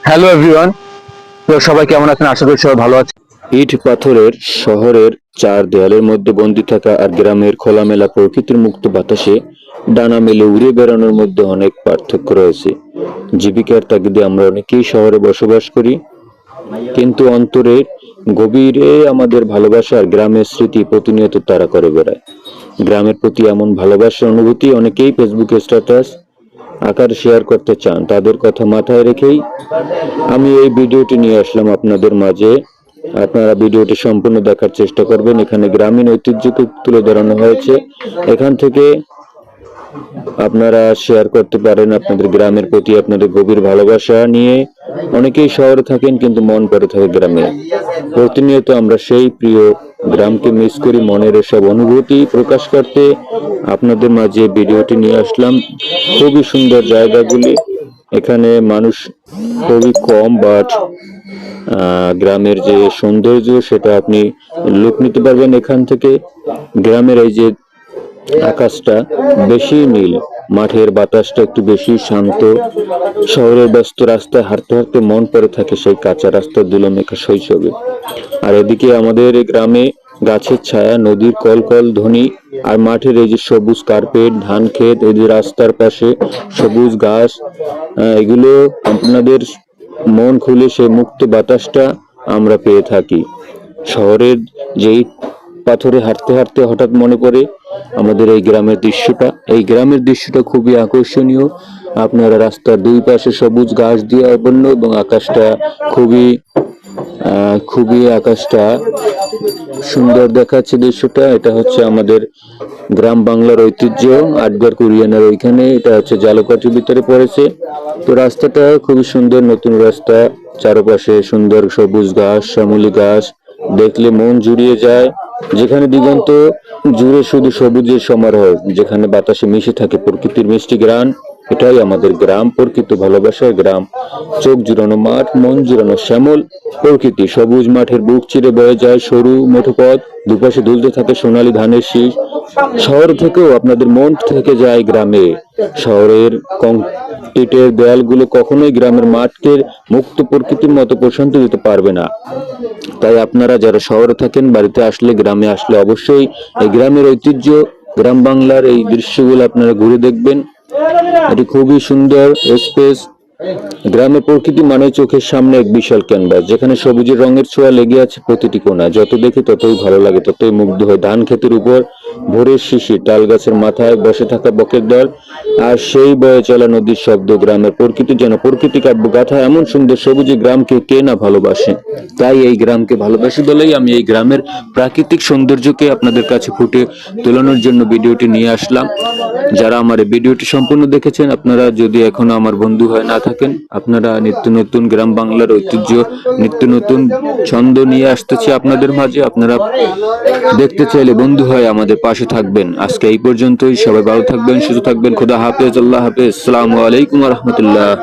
Hello everyone. তো সবাই কেমন আছেন? আশা করি সবাই ভালো আছেন। ইট পাথরের শহরের চার দেয়ালের মধ্যে বন্দী থাকা আর গ্রামের খোলামেলা প্রকৃতির মুক্ত বাতাসে ডানা মেলে উড়ে বেড়ানোর মধ্যে অনেক পার্থক্য রয়েছে। জীবিকার তাগিদে আমরা অনেকেই শহরে বসবাস করি, কিন্তু অন্তরের গভীরে আমাদের ভালোবাসা আর গ্রামের স্মৃতি প্রতিনিয়ত তাড়া করে বেড়ায়। গ্রামের প্রতি এমন ভালোবাসার অনুভূতি অনেকেই ফেসবুকে স্ট্যাটাস আকার শেয়ার করতে চান। তাদের কথা মাথায় রেখেই আমি এই ভিডিওটি নিয়ে আসলাম আপনাদের মাঝে। আপনারা ভিডিওটি সম্পূর্ণ দেখার চেষ্টা করবেন। এখানে গ্রামীণ ঐতিহ্যকে তুলে ধরানো হয়েছে। এখান থেকে আপনারা শেয়ার করতে পারেন আপনাদের গ্রামের প্রতি আপনাদের গভীর ভালোবাসা নিয়ে। অনেকেই শহরে থাকেন কিন্তু মন পড়ে থাকে গ্রামে। প্রতিনিয়ত আমরা সেই প্রিয় গ্রামকে মিস করি। মনের এসব অনুভূতি প্রকাশ করতে আপনাদের মাঝে ভিডিওটি নিয়ে আসলাম। খুবই সুন্দর জায়গাগুলি, এখানে মানুষ খুবই কম, বাট গ্রামের যে সৌন্দর্য সেটা আপনি লুক নিতে পারবেন এখান থেকে। গ্রামের এই যে আকাশটা বেশি নীল, মাঠের বাতাসটা একটু বেশি শান্ত, শহরের ব্যস্ত রাস্তায় হাঁটতে হাঁটতে মন পড়ে থাকে সেই কাঁচা রাস্তার ধুলো মেখা শৈশবে। আর এদিকে আমাদের গ্রামে গাছের ছায়া, নদীর কলকল ধ্বনি আর মাঠের এই যে সবুজ কার্পেট, ধান ক্ষেত, এই যে রাস্তার পাশে সবুজ ঘাস, এগুলো আপনাদের মন খুলে সেই মুক্ত বাতাসটা আমরা পেয়ে থাকি। শহরের যেই পাথরে হাঁটতে হাঁটতে হঠাৎ মনে পড়ে আমাদের এই গ্রামের দৃশ্যটা। এই গ্রামের দৃশ্যটা খুবই আকর্ষণীয়। আপনারা রাস্তার দুই পাশে সবুজ ঘাস দিয়ে আবন্ন এবং আকাশটা খুবই আকাশটা সুন্দর দেখাচ্ছে দৃশ্যটা। এটা হচ্ছে আমাদের গ্রাম বাংলার ঐতিহ্য, আটঘর কুরিয়ানার ওইখানে। এটা হচ্ছে জালকাঠির ভিতরে পড়েছে। তো রাস্তাটা খুবই সুন্দর, নতুন রাস্তা, চারপাশে সুন্দর সবুজ ঘাস, শ্যামলী ঘাস, দেখলে মন জুড়িয়ে যায়। যেখানে দিগন্ত জুড়ে শুধু সবুজের সমারোহ, যেখানে বাতাসে মিশে থাকে প্রকৃতির মিষ্টি ঘ্রাণ। এটাই আমাদের গ্রাম, প্রকৃত ভালোবাসার গ্রাম। চোখ জুড়ানো মাঠ, মন জুড়ানো শ্যামল প্রকৃতি। সবুজ মাঠের বুক চিরে বয়ে যায় সরু মুঠো পথ, দুপাশে দুলতে থাকে সোনালী ধানের শীষ। শহর থেকেও আপনাদের মন থেকে যায় গ্রামে। শহরের কংক্রিটের দেয়ালগুলো কখনোই গ্রামের মাঠকে মুক্ত প্রকৃতির মতো প্রশান্তি দিতে পারবে না। তাই আপনারা যারা শহরে থাকেন, বাড়িতে আসলে, গ্রামে আসলে অবশ্যই এই গ্রামের ঐতিহ্য, গ্রাম বাংলার এই দৃশ্যগুলো আপনারা ঘুরে দেখবেন। এটি খুবই সুন্দর স্পেস। গ্রামের প্রকৃতি মানে চোখের সামনে এক বিশাল ক্যানভাস, যেখানে সবুজের রঙের ছোঁয়া লেগে আছে প্রতিটি কোণা। যত দেখি ততই ভালো লাগে, ততই মুগ্ধ হয়। ধান ক্ষেতের উপর ভোরের শিশির, তাল গাছের মাথায় বসে থাকা বকের দল, আর সেই বয়ে চলা নদীর শব্দ। গ্রামের প্রকৃতি যেন প্রকৃতি কাব্য গাথা। এমন সুন্দর সবুজে গ্রামকে কে না ভালোবাসে। তাই এই গ্রামকে ভালোবাসি বলেই আমি এই গ্রামের প্রাকৃতিক সৌন্দর্যকে আপনাদের কাছে ফুটে তোলানোর জন্য ভিডিওটি নিয়ে আসলাম। যারা আমার এই ভিডিওটি সম্পূর্ণ দেখেছেন, আপনারা যদি এখনো আমার বন্ধু হয়ে না থাকেন, আপনারা নিত্য নতুন গ্রাম বাংলার ঐতিহ্য, নিত্য নতুন ছন্দ নিয়ে আসতেছি আপনাদের মাঝে। আপনারা দেখতে চাইলে বন্ধু হয়ে আমাদের পাশে থাকবেন। আজকে এই পর্যন্তই। সবাই ভালো থাকবেন, সুস্থ থাকবেন। খোদা হাফেজ, আল্লাহ হাফেজ, আসসালামু আলাইকুম ওয়া রাহমাতুল্লাহ।